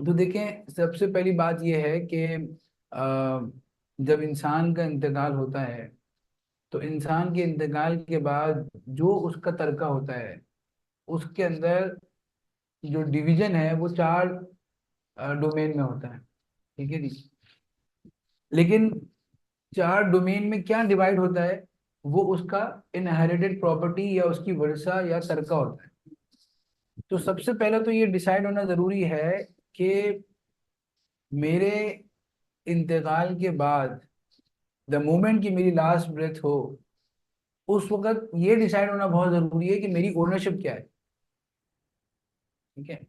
तो देखें, सबसे पहली बात यह है कि अ, जब इंसान का इंतकाल होता है तो इंसान के इंतकाल के बाद जो उसका तरका होता है उसके अंदर जो डिवीजन है वो चार डोमेन में होता है। ठीक है जी। लेकिन चार डोमेन में क्या डिवाइड होता है, वो उसका इनहेरिटेड प्रॉपर्टी या उसकी वर्षा या तरका होता है। तो सबसे पहले तो ये डिसाइड होना जरूरी है कि मेरे इंतकाल के बाद, द मोमेंट की मेरी लास्ट ब्रेथ हो, उस वक्त ये डिसाइड होना बहुत जरूरी है कि मेरी ओनरशिप क्या है। ठीक है।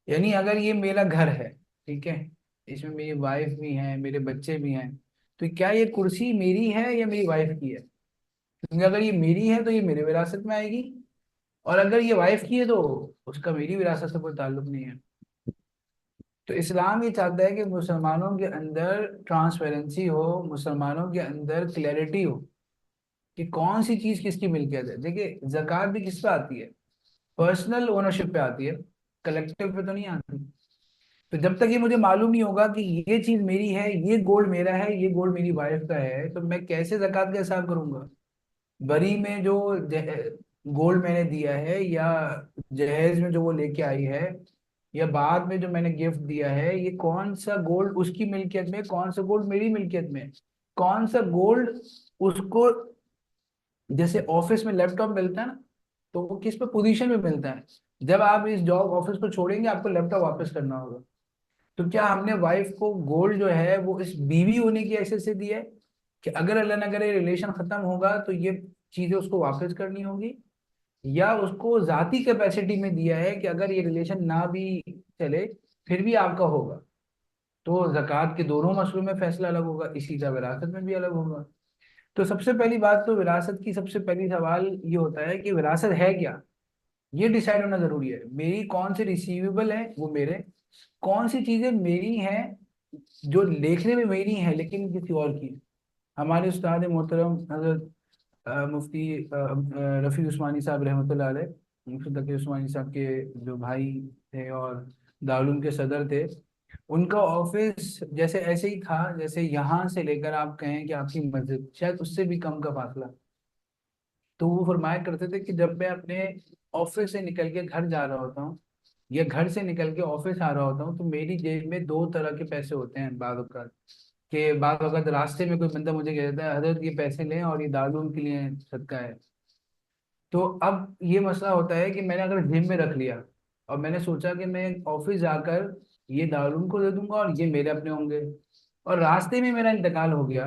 यानी अगर ये मेरा घर है, ठीक है, इसमें मेरी वाइफ भी है, मेरे बच्चे भी हैं, तो क्या ये कुर्सी मेरी है या मेरी वाइफ की है? क्योंकि अगर ये मेरी है तो ये मेरे विरासत में आएगी, और अगर ये वाइफ की है तो उसका मेरी विरासत से कोई ताल्लुक नहीं है। तो इस्लाम ये चाहता है कि मुसलमानों के अंदर ट्रांसपेरेंसी हो, मुसलमानों के अंदर क्लैरिटी हो कि कौन सी चीज किसकी मिल्कियत है। देखिए, जक़ात भी किस पे आती है? पर्सनल ओनरशिप पे आती है, कलेक्टिव पे तो नहीं आती। तो जब तक ये मुझे मालूम नहीं होगा कि ये चीज मेरी है, ये गोल्ड मेरा है, ये गोल्ड मेरी वाइफ का है, तो मैं कैसे जक़ात का हिसाब करूंगा? बरी में जो गोल्ड मैंने दिया है, या जहेज में जो वो लेके आई है, या बाद में जो मैंने गिफ्ट दिया है, ये कौन सा गोल्ड उसकी मिल्कियत में, कौन सा गोल्ड मेरी मिल्कियत में? कौन सा गोल्ड उसको, जैसे ऑफिस में लैपटॉप मिलता है ना, तो वो किस पे पोजीशन में मिलता है? जब आप इस जॉब ऑफिस को छोड़ेंगे आपको लैपटॉप वापस करना होगा। तो क्या हमने वाइफ को गोल्ड जो है वो इस बीवी होने की हैसियत से दिया है कि अगर अल्लाह ना करे रिलेशन खत्म होगा तो ये चीजें उसको वापस करनी होगी, या उसको जाती कैपेसिटी में दिया है कि अगर ये रिलेशन ना भी चले फिर भी आपका होगा? तो जक़ात के दोनों मसलों में फैसला अलग होगा, इसी का विरासत में भी अलग होगा। तो सबसे पहली बात तो विरासत की सबसे पहली सवाल ये होता है कि विरासत है क्या। ये डिसाइड होना जरूरी है। मेरी कौन से रिसीवेबल है वो मेरे, कौन सी चीजें मेरी हैं जो देखने में मेरी हैं लेकिन किसी और की है। हमारे उस्ताद मोहतरम हजरत मुफ्ती रफ़ी उस्मानी साहब रहमतुल्लाह अलैह, मुफ्ती तकी उस्मानी साहब के जो भाई थे और दारुल के सदर थे, उनका ऑफिस जैसे ऐसे ही था जैसे यहाँ से लेकर आप कहें कि आपकी मस्जिद, शायद उससे भी कम का फासला। तो वो फरमाया करते थे कि जब मैं अपने ऑफिस से निकल के घर जा रहा होता हूँ या घर से निकल के ऑफिस आ रहा होता हूँ, तो मेरी जेब में दो तरह के पैसे होते हैं। बाद औक़ात के बाद औक़ात रास्ते में कोई बंदा मुझे कह देता है, हजरत ये पैसे लें और ये दारूल के लिए सदका है। तो अब ये मसला होता है कि मैंने अगर जेब में रख लिया और मैंने सोचा कि मैं ऑफिस जाकर ये दारुल को दे दूंगा और ये मेरे अपने होंगे, और रास्ते में मेरा इंतकाल हो गया,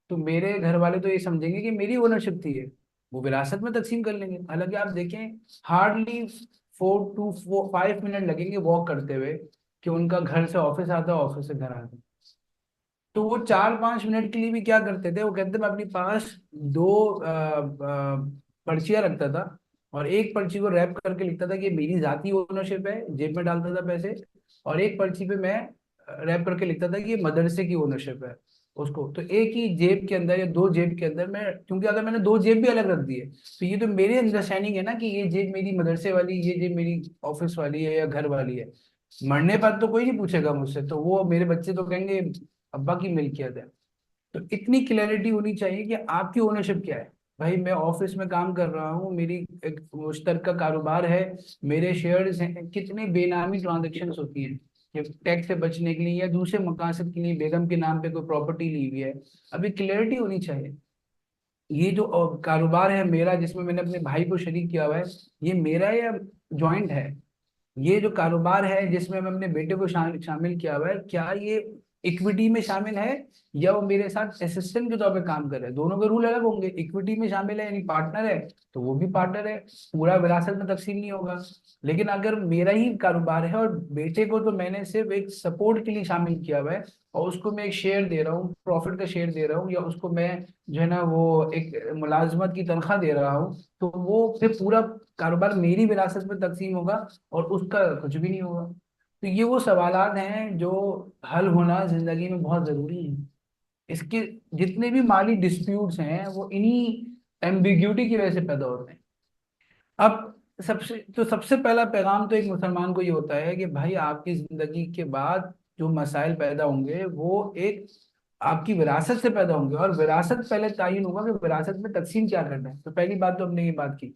तो मेरे घर वाले तो ये समझेंगे कि मेरी ओनरशिप थी ये, वो विरासत में तकसीम कर लेंगे। हालांकि आप देखें, हार्डली 4 to 5 मिनट लगेंगे वॉक करते हुए कि उनका घर से ऑफिस आता है, ऑफिस से घर आता है। तो वो 4-5 मिनट के लिए भी क्या करते थे, वो कहते मैं अपने पास दो पर्चियां रखता था, और एक पर्ची को रैप करके लिखता था कि मेरी जाती ओनरशिप है, जेब में डालता था पैसे, और एक पर्ची पे मैं रैप करके लिखता था कि ये मदरसे की ओनरशिप है उसको। तो एक ही जेब के अंदर या दो जेब के अंदर मैं, क्योंकि अगर मैंने दो जेब भी अलग रख दी है तो ये तो मेरी अंडरस्टैंडिंग है ना कि ये जेब मेरी मदरसे वाली, ये जेब मेरी ऑफिस वाली है या घर वाली है। मरने पर तो कोई नहीं पूछेगा मुझसे, तो वो मेरे बच्चे तो कहेंगे अब्बा की मिल्कियत है। तो इतनी क्लैरिटी होनी चाहिए कि आपकी ओनरशिप क्या है। भाई मैं ऑफिस में काम कर रहा हूँ, मेरी एक मुश्तरका कारोबार है, मेरे शेयर्स हैं, कितने बेनामी ट्रांजेक्शन्स होती हैं कि टैक्स से बचने के लिए या दूसरे मकासद के लिए बेगम के नाम पे कोई प्रॉपर्टी ली हुई है। अभी क्लैरिटी होनी चाहिए। ये जो कारोबार है मेरा जिसमें मैंने अपने भाई को शरीक किया हुआ है, ये मेरा है या जॉइंट है? ये जो कारोबार है जिसमें मैं अपने बेटे को शामिल किया हुआ है, क्या ये इक्विटी में शामिल है या वो मेरे साथ असिस्टेंट के तौर पे काम कर रहा है? दोनों के रूल अलग होंगे। इक्विटी में शामिल है यानी पार्टनर है, तो वो भी पार्टनर है, पूरा विरासत में तकसीम नहीं होगा। लेकिन अगर मेरा ही कारोबार है और बेटे को तो मैंने सिर्फ एक सपोर्ट के लिए शामिल किया हुआ है, और उसको मैं एक शेयर दे रहा हूँ, प्रॉफिट का शेयर दे रहा हूँ, या उसको मैं जो है ना वो एक मुलाजमत की तनख्वाह दे रहा हूँ, तो वो फिर पूरा कारोबार मेरी विरासत में तकसीम होगा और उसका कुछ भी नहीं होगा। तो ये वो सवालात हैं जो हल होना जिंदगी में बहुत जरूरी है। इसके जितने भी माली डिस्प्यूट्स हैं वो इन्हीं एम्बिग्यूटी की वजह से पैदा होते हैं। अब सबसे पहला पैगाम तो एक मुसलमान को ये होता है कि भाई आपकी जिंदगी के बाद जो मसाइल पैदा होंगे वो एक आपकी विरासत से पैदा होंगे, और विरासत पहले तयन होगा कि विरासत में तकसीम क्या करना है। तो पहली बात तो हमने ये बात की।